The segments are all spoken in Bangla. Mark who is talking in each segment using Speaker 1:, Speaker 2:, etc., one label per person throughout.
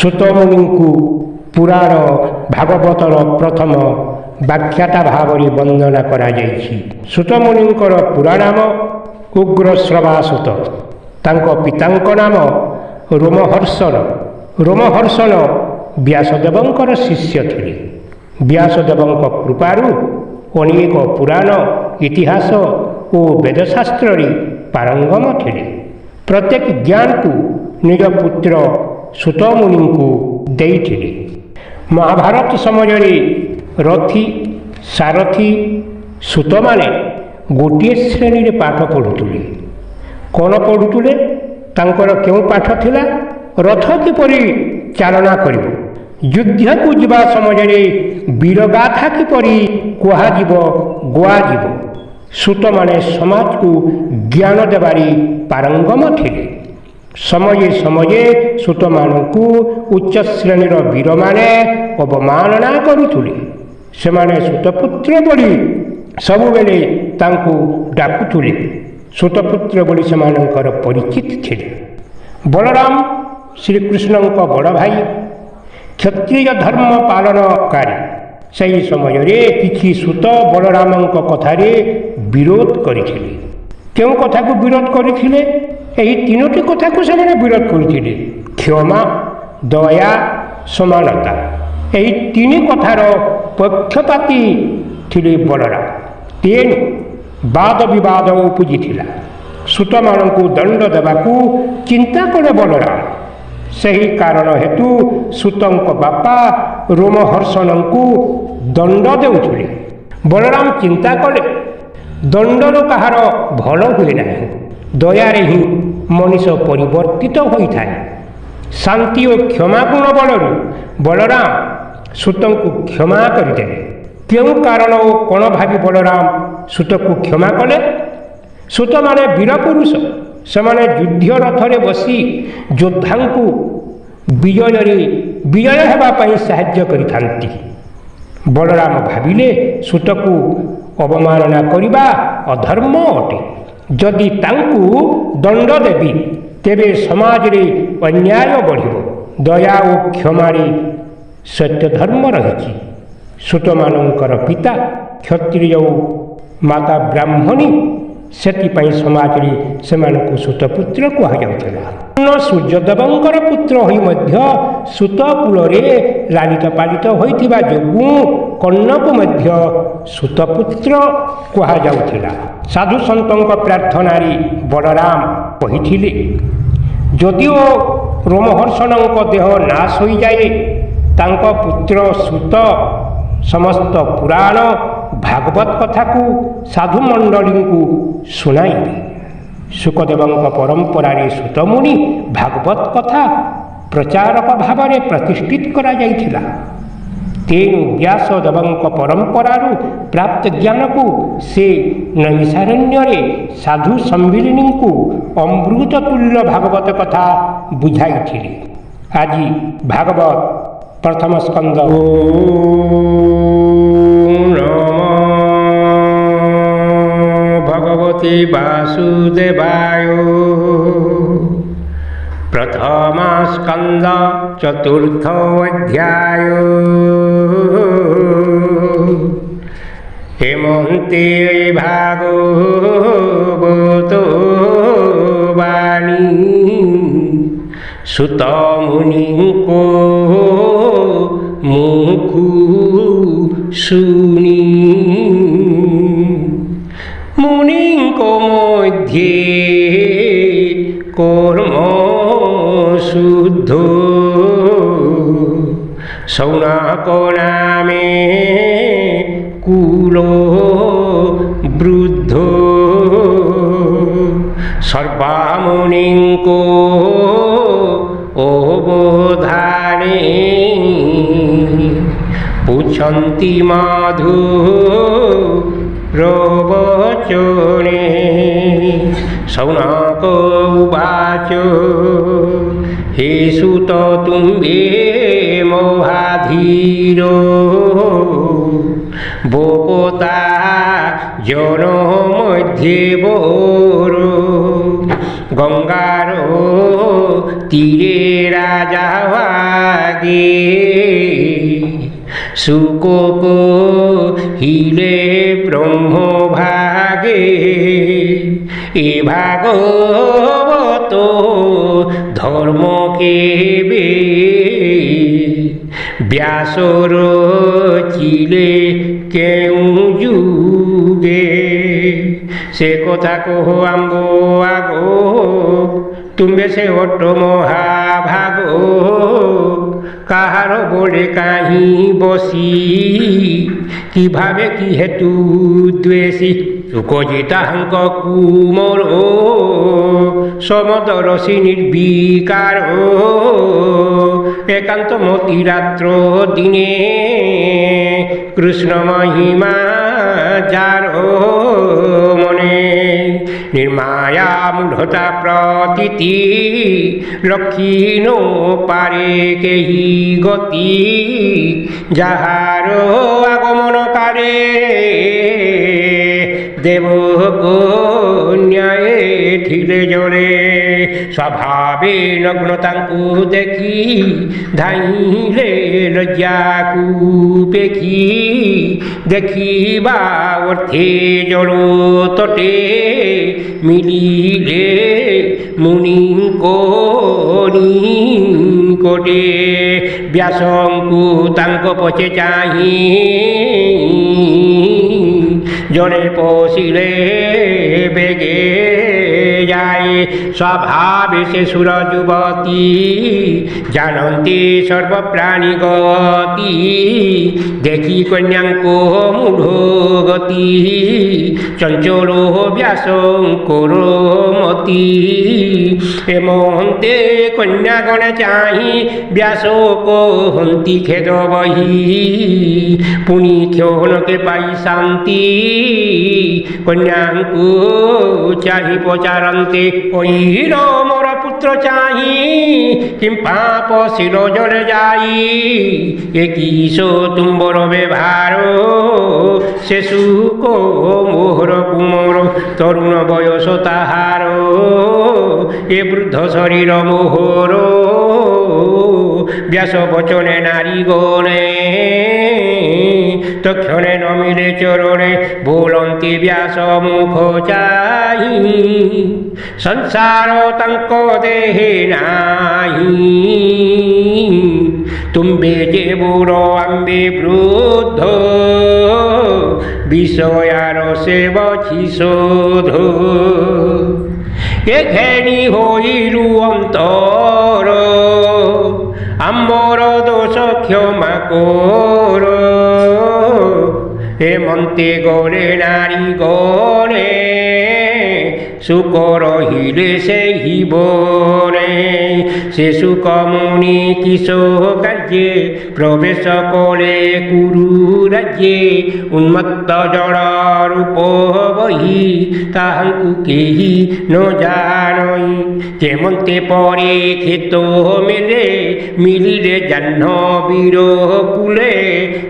Speaker 1: ସୁତମୁନିଙ୍କୁ ପୁରାଣ ଭାଗବତର ପ୍ରଥମ ବ୍ୟାଖ୍ୟାତା ଭାବରେ ବର୍ଣ୍ଣନା କରାଯାଇଛି। ସୁତମୁନିଙ୍କର ପୁରା ନାମ ଉଗ୍ରଶ୍ରବାସୁତ। ତାଙ୍କ ପିତାଙ୍କ ନାମ ରୋମହର୍ଷଣ। ରୋମହର୍ଷଣ ବ୍ୟାସଦେବଙ୍କର ଶିଷ୍ୟ ଥିଲେ। ବ୍ୟାସଦେବଙ୍କ କୃପାରୁ ଅନେକ ପୁରାଣ, ଇତିହାସ ଓ ବେଦଶାସ୍ତ୍ରରେ ପାରଙ୍ଗମ ଥିଲେ। ପ୍ରତ୍ୟେକ ଜ୍ଞାନକୁ ନିଜ ପୁତ୍ର ସୁତମୁନିଙ୍କୁ ଦେଇଥିଲେ। ମହାଭାରତ ସମୟରେ ରଥୀ, ସାରଥୀ, ସୁତମାନେ ଗୋଟିଏ ଶ୍ରେଣୀରେ ପାଠ ପଢ଼ୁଥିଲେ। କ'ଣ ପଢ଼ୁଥିଲେ? ତାଙ୍କର କେଉଁ ପାଠ ଥିଲା? ରଥ କିପରି ଚାଳନା କରିବ, ଯୁଦ୍ଧକୁ ଯିବା ସମୟରେ ବୀରଗାଥା କିପରି କୁହାଯିବ, ଗୋଆଯିବ। ସୁତମାନେ ସମାଜକୁ ଜ୍ଞାନ ଦେବାରେ ପାରଙ୍ଗମ ଥିଲେ। ସମୟେ ସମୟେ ସୁତମାନଙ୍କୁ ଉଚ୍ଚ ଶ୍ରେଣୀର ବୀରମାନେ ଅବମାନନା କରୁଥିଲେ। ସେମାନେ ସୁତପୁତ୍ର ବୋଲି ସବୁବେଳେ ତାଙ୍କୁ ଡାକୁଥିଲେ। ସୁତପୁତ୍ର ବୋଲି ସେମାନଙ୍କର ପରିଚିତ ଥିଲେ। ବଳରାମ ଶ୍ରୀକୃଷ୍ଣଙ୍କ ବଡ଼ ଭାଇ, କ୍ଷତ୍ରିୟ ଧର୍ମ ପାଳନକାରୀ। ସେହି ସମୟରେ କିଛି ସୁତ ବଳରାମଙ୍କ କଥାରେ ବିରୋଧ କରିଥିଲେ। କେଉଁ କଥାକୁ ବିରୋଧ କରିଥିଲେ? ଏହି ତିନୋଟି କଥାକୁ ସେମାନେ ବିରୋଧ କରିଥିଲେ। କ୍ଷମା, ଦୟା, ସମାନତା। ଏହି ତିନି କଥାର ପକ୍ଷପାତୀ ଥିଲେ ବଳରାମ। ତେଣୁ ବାଦ ବିବାଦ ଉପୁଜିଥିଲା। ସୁତମାନଙ୍କୁ ଦଣ୍ଡ ଦେବାକୁ ଚିନ୍ତା କଲେ ବଳରାମ। ସେହି କାରଣ ହେତୁ ସୁତଙ୍କ ବାପା ରୋମହର୍ଷଣଙ୍କୁ ଦଣ୍ଡ ଦେଉଥିଲେ। ବଳରାମ ଚିନ୍ତା କଲେ, ଦଣ୍ଡରୁ କାହାର ଭଲ ହୁଏ ନାହିଁ। ଦୟାରେ ହିଁ ମଣିଷ ପରିବର୍ତ୍ତିତ ହୋଇଥାଏ। ଶାନ୍ତି ଓ କ୍ଷମା ଗୁଣ ବଳରୁ ବଳରାମ ସୁତଙ୍କୁ କ୍ଷମା କରିଦେଲେ। କେଉଁ କାରଣ ଓ କ'ଣ ଭାବି ବଳରାମ ସୁତକୁ କ୍ଷମା କଲେ? ସୁତମାନେ ବୀରପୁରୁଷ। ସେମାନେ ଯୁଦ୍ଧ ରଥରେ ବସି ଯୋଦ୍ଧାଙ୍କୁ ବିଜୟ ହେବା ପାଇଁ ସାହାଯ୍ୟ କରିଥାନ୍ତି। ବଳରାମ ଭାବିଲେ, ସୁତକୁ ଅବମାନନା କରିବା ଅଧର୍ମ ଅଟେ। ଯଦି ତାଙ୍କୁ ଦଣ୍ଡ ଦେବି, ତେବେ ସମାଜରେ ଅନ୍ୟାୟ ବଢ଼ିବ। ଦୟା ଓ କ୍ଷମାରେ ସତ୍ୟଧର୍ମ ରହିଛି। ସୁତମାନଙ୍କର ପିତା କ୍ଷତ୍ରିୟ ଓ ମାତା ବ୍ରାହ୍ମଣୀ। ସେଥିପାଇଁ ସମାଜରେ ସେମାନଙ୍କୁ ସୁତପୁତ୍ର କୁହାଯାଉଥିଲା। ସୂର୍ଯ୍ୟଦେବଙ୍କର ପୁତ୍ର ହୋଇ ମଧ୍ୟ ସୁତ କୂଳରେ ଲାଳିତ ପାଳିତ ହୋଇଥିବା ଯୋଗୁଁ କର୍ଣ୍ଣକୁ ମଧ୍ୟ ସୁତପୁତ୍ର କୁହାଯାଉଥିଲା। ସାଧୁ ସନ୍ତଙ୍କ ପ୍ରାର୍ଥନାରେ ବଳରାମ କହିଥିଲେ, ଯଦିଓ ରୋମହର୍ଷଣଙ୍କ ଦେହ ନାଶ ହୋଇଯାଏ, ତାଙ୍କ ପୁତ୍ର ସୁତ ସମସ୍ତ ପୁରାଣ ଭାଗବତ କଥାକୁ ସାଧୁମଣ୍ଡଳୀଙ୍କୁ ଶୁଣାଇବେ। ଶୁକଦେବଙ୍କ ପରମ୍ପରାରେ ସୁତମୁନି ଭାଗବତ କଥା ପ୍ରଚାରକ ଭାବରେ ପ୍ରତିଷ୍ଠିତ କରାଯାଇଥିଲା। ତେଣୁ ବ୍ୟାସଦେବଙ୍କ ପରମ୍ପରାରୁ ପ୍ରାପ୍ତ ଜ୍ଞାନକୁ ସେ ନୈମିଷାରଣ୍ୟରେ ସାଧୁ ସମ୍ମିଳନୀଙ୍କୁ ଅମୃତ ତୁଲ୍ୟ ଭାଗବତ କଥା ବୁଝାଇଥିଲେ। ଆଜି ଭାଗବତ ପ୍ରଥମ ସ୍କନ୍ଧ। ଭଗବତେ ବାସୁଦେବାୟ। ପ୍ରଥମ ସ୍କନ୍ଧ ଚତୁର୍ଥ ଅଧ୍ୟାୟ। ହେମନ୍ତେ ଭାଗବତ ବାଣୀ ସୁତ ମୁନିଙ୍କ ମୁଖୁ ଶୁଣି। ମୁନିଙ୍କ ମଧ୍ୟରେ କର୍ମ ଶୁଦ୍ଧ ସୌନକ ନାମେ କୁଳ ବୃଦ୍ଧ। ସର୍ବାମୁନିଙ୍କ ଅବଧାନେ ପୁଛନ୍ତି ମଧୁରବଚନେ। ସୌନକ ଉବାଚ, হে সুত তুম্বে মহাধীর। বকতা জন মধ্যে বর। গঙ্গার তীরে রাজা ভাগে শুক হিলে ব্রহ্ম ভাগে এ ভাগবত ধর্ম কেবে ব্যাসর চিলে কেউ যুগে সে কথা কহ আম্ব আগো তুমি সে অট মহাভাগ কাহার বলে কাহি বসি কিভাবে কি হেতু দ্বেষী সুকজি তাহাঙ্ক কুমর সমদরসী নির্বিকার একান্ত মতি রাত্র দিনে কৃষ্ণ মহিমা যার মনে নির্মায়া মূঢ়তা প্রতীতি লক্ষীণ পারে কেহি গতি যাহার আগমন কারে দেব কন্যায়ে ঠিলে জলে স্বভাবে নগ্ন তাঙ্কু দেখি ধাইলে লজ্জাকু পেখি দেখিবা অর্থে জল তটে মিলিলে মুনি কোটে ব্যাসঙ্কু তাঙ্ক পছে চাহি জনে পশিলে বেগে যায় স্বভাবে সে সুর যুবতী জানন্তি সর্বপ্রাণী গতি দেখি কন্যাঙ্ক মূঢ় গতি চঞ্চল ব্যাসঙ্কর মতি এমন্তে কন্যাগণে চাহি ব্যাস কহন্তি খেদ বহি পুনি ক্ষণকে পাই শান্তি কন্যাঙ্কু চাহি পচারন্তে কহিল মোর পুত্র চাহি কিম পাপ শিল জলে যাই এ কিস তুম্বর ব্যবহার সে সুখ মোহর কুমর তরুণ বয়স তাহার এ বৃদ্ধ শরীর মোহর ব্যাস বচনে নারী গণে তক্ষণে নমিলে চরণে बोलन्ति व्यास मुख चाहि संसार तंक देहे नाही तुम्बे जे बुरो आम्बे वृद्ध বিষয়ার সেবছি শোধ এ ঘেনি হইলু অন্তর আমার দোষ ক্ষমা কর হেমন্তে গড়ে নারী গণে সুখ রহিলে সেই বনে সে সুখ মুনি কিশ কার্যে প্রবেশ করে কুরু রাজ্যে উন্মত্ত জড় রূপ বহি তাহাঙ্কু কেহি ন জানই হেমন্তে পরে ক্ষেত মেলে মিলিলে জাহ্নবীর কুলে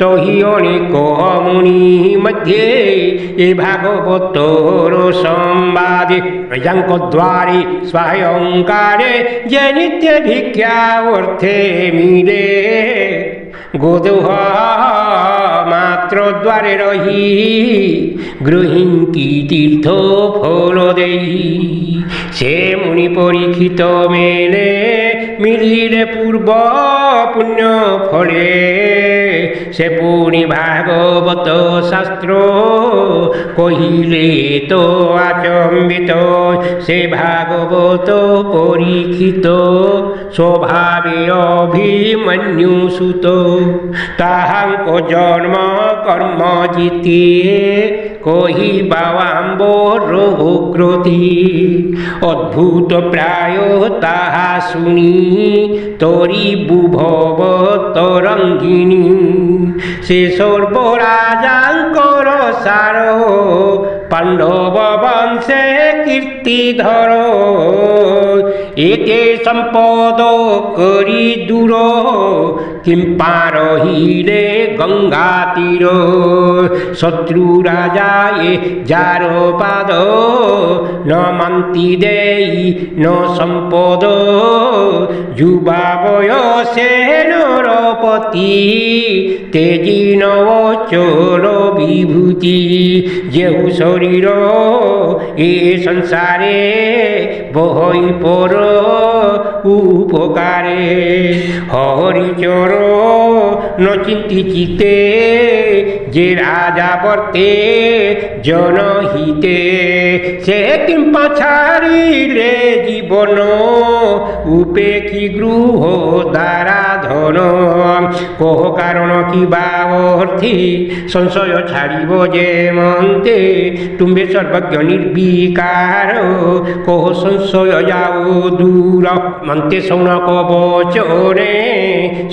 Speaker 1: তহি অনেক মুনি মধ্যে এ ভাগবতর সম্বাদে প্রজাঙ্ক দ্বারে স্বয়ংকারে যে নিত্য ভিক্ষা অর্থে মিলে গোদুহ মাত্র দ্বারে রহি গৃহিণী তীর্থ ফল দেই সে মুনি পরীক্ষিত মেলে মিলিলে পূর্ব পুণ্য ফলে সে পুনি ভাগবত শাস্ত্র কহিলে তো আচম্বিত সে ভাগবত পরীক্ষিত স্বভাবে অভিমন্যু সুত তাহাঙ্ক জন্ম কর্ম জিতিয়ে কহিবা আম্বর ক্রোধী অদ্ভুত প্রায় তাহা শুনি তরি বুভব তরঙ্গিনী সে সর্বরাজাঙ্কর সার পাণ্ডব বংশে কীর্তিধর এতে সম্পদ করি দূর কিম্পা রহিলে গঙ্গা তীর শত্রু রাজায়ে যার পাদ ন মান্তি দেই ন সম্পদ যুবা বয়সে ন পতি তেজি নব চোর বিভূতি যেহু শরীর এ সংসারে বহই পর উপকারে হরিচর ন চিন্তি চিতে যে রাজা বর্তে জনহিতে সে কিম্পা ছাড়িলে জীবন উপেক্ষী গৃহ দ্বারা ধন কহ কারণ কিবা অর্থে সংশয় ছাড়িব যে মন্তে তুম্বে সর্বজ্ঞ নির্বিকার কহ সংশয় যাও দূর মন্তে শৌনক বচনে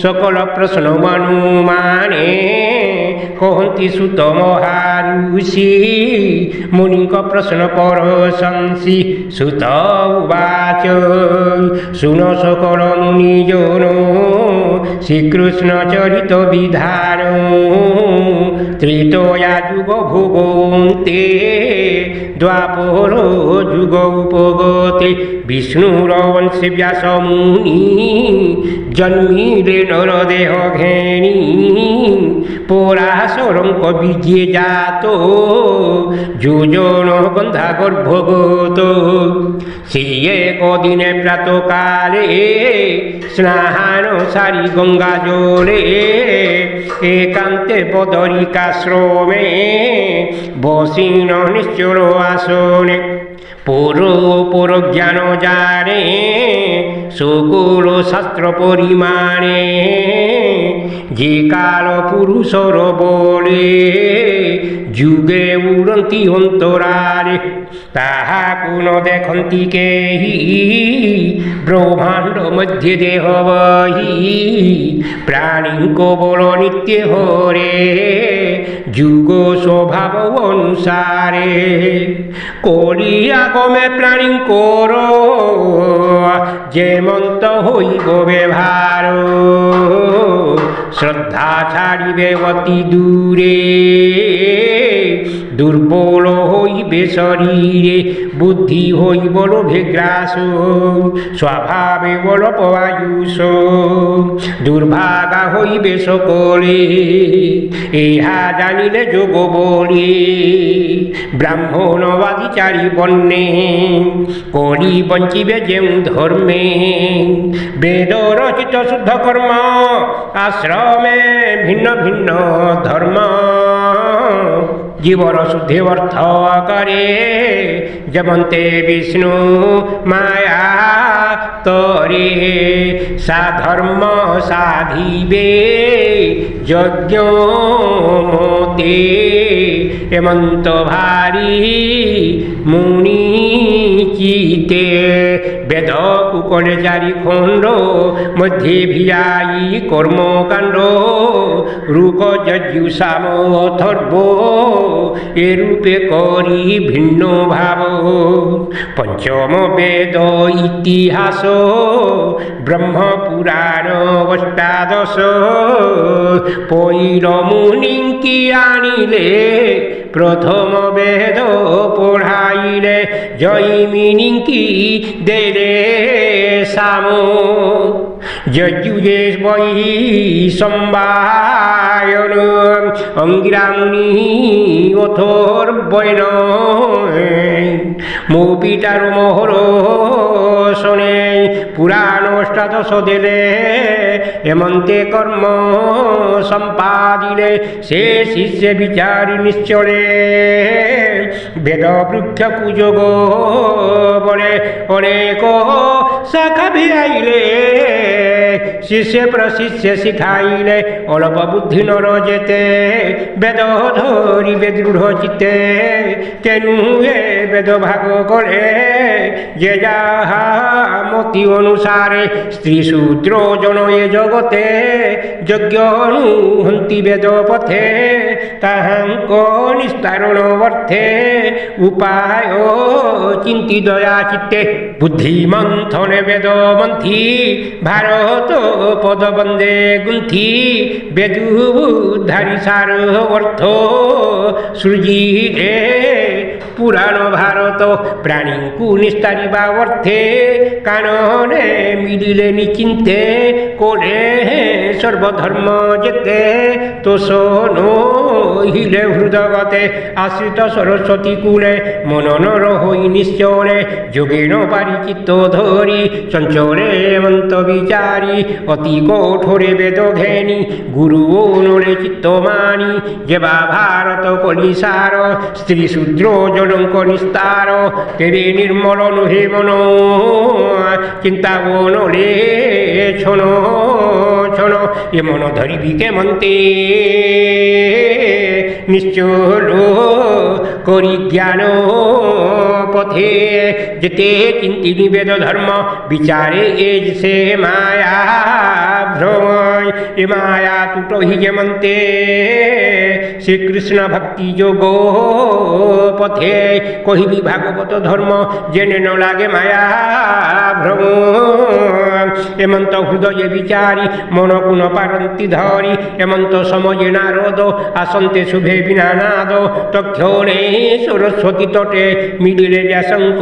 Speaker 1: সকল প্রশ্ন মনুমানে কহନ୍ତି সুত মহারুষি মুনিଙ୍କ প্রশ্ন পরশংসি সুত উবাচ শুন সকল মুনিজন শ্রীকৃষ্ণ চরিত বিধান ত্রেতয়া যুগ ভোগন্তে দ্বাপর যুগ উপগতে বিষ্ণুর বংশে ব্যাস মুনি জন্মিলে নরদেহ ঘেনি পরাশরঙ্ক বীর্যে জাত যোজন গন্ধা গর্ভগত সিয়ে কদিনে প্রাতকালে স্নান সারি গঙ্গা জলে একান্তে বদরিকাশ্রমে বসিন নিশ্চল আসনে পর জ্ঞান জানে সকল শাস্ত্র পরিমাণে যে কাল পুরুষর বলে যুগে উড়ন্তি অন্তরারে তাহা কোন দেখন্তি কেহি ব্রহ্মাণ্ড মধ্যে দেহ বহি প্রাণীঙ্ক বল নিত্য হরে যুগ স্বভাব অনুসারে করিয়া গমে প্রাণীঙ্কর যে মন্ত হইব ব্যবহার শ্রদ্ধা ছাড়িবে অতি দূরে দুর্বল হইবে শরীরে বুদ্ধি হইব লোভে গ্রাস স্বভাবে বল পয়ুষ দুর্ভাগা হইবে সকলে ইহা জানিলে যোগ বলে ব্রাহ্মণবাদী চারি বর্ণে করি বঞ্চিবে যেউ ধর্মে বেদ রচিত শুদ্ধ কর্ম আশ্রমে ভিন্ন ভিন্ন ধর্ম জীবর শুদ্ধি অর্থ করে যেমন্তে বিষ্ণু মায়া তরে সা ধর্ম সাধিবে যজ্ঞ মতে এমন্ত ভারী মুনি চিতে বেদ কুকলে চারি খণ্ড মধ্যে ভিয়াই কর্মকাণ্ড রুক যজ্ঞ সাম অথর্ব এরূপে করি ভিন্ন ভাব পঞ্চম বেদ ইতিহাস ব্রহ্ম পুরাণ অষ্টাদশ পৈর মুনিঙ্কি আনিলে প্রথম বেদ পড়াইলে জয়মিনিঙ্কি দেলে সাম যজ্ঞে বৈ সম্বায়ন অঙ্গিরামুনি অথর্বৈন মো পিতার মোহর শোনে পুরাণ অষ্টাদশ দেলে এমন্তে কর্ম সম্পাদিলে সে শিষ্যে বিচারি নিশ্চলে বেদ বৃক্ষ কুযোগ বলে অনেক শাখা ভিয়াইলে শিষ্যে প্রশিষ্যে শিখাইলে অল্প বুদ্ধি নর যেতে বেদ ধরিবে দৃঢ় চিত্তে তেনু এ বেদ ভাগ করে যে যাহা মতি অনুসারে স্ত্রী শূদ্র জন এ জগতে যজ্ঞ অনুহন্তি বেদ পথে তাহাঙ্ক নিস্তারণ অর্থে উপায় চিন্তি দয়া চিত্তে বুদ্ধি মন্থনে বেদ মন্থি ভারত পদ বন্দে গুন্থি বেদুধারি সার অর্থ সৃজিলে পুরাণ ভারত প্রাণীଙ୍କୁ নিস্তারিবা অর্থে কাননে মিলিলে নিচিন্তে করে সর্বধর্ম যেতে তো নহিলে হৃদগতে আশ্রিত সরস্বতী কূলে মননর হই নিশ্চরে যোগেন পারি চিত্ত ধরি চঞ্চলে মন্ত বিচারি অতি কঠোরে বেদ ঘেনি গুরু নরে চিত্ত মানি যেবা ভারত কলিসার স্ত্রী শূদ্র জনঙ্ক নিস্তার তেরে নির্মল নহে মন চিন্তা বনরে ছন ছন এ মন ধরিবি কেমন্তে নিশ্চল করি জ্ঞান পথে যেতে চিন্তি নিবেদ ধর্ম বিচারে এজ সে মায়া ভ্রময় এ মায়া তুটহি যেমন্তে শ্রীকৃষ্ণ ভক্তি যোগ পথে কহিবি ভাগবত ধর্ম জেনে ন লাগে মায়া ভ্রম এমন্ত হৃদয়ে বিচারি মন কুণ পারন্তি ধরি এমন্ত সময়ে নারদ আসন্তে শুভে বিনা নাদ তক্ষণে সরস্বতী তটে মিলিলে ব্যাসঙ্ক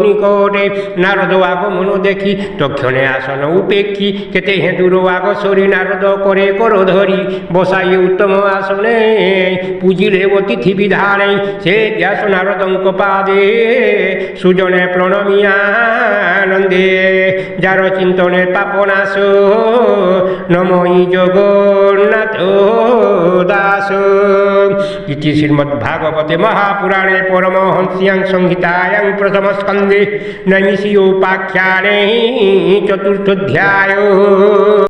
Speaker 1: নিকটে নারদ আগমন দেখি তক্ষণে আসন উপেক্ষী কেতে হেঁদুর আগসরি নারদ করে কর ধরি বসাই উত্তম আসনে পূজিলে অতিথি বিধানে সে ব্যাস নারদঙ্ক পাদে সুজনে প্রণমিয়ানন্দে যার চিন্তনে পাপনাশ নময়ী জগন্নাথ দাস। ইতি শ্রীমদ্ভাগবতে মহাপুরাণে পরমহংস্যাং সংহিতায়াং প্রথমস্কন্ধে নৈমিষীয়োপাখ্যানে চতুর্থোধ্যায়।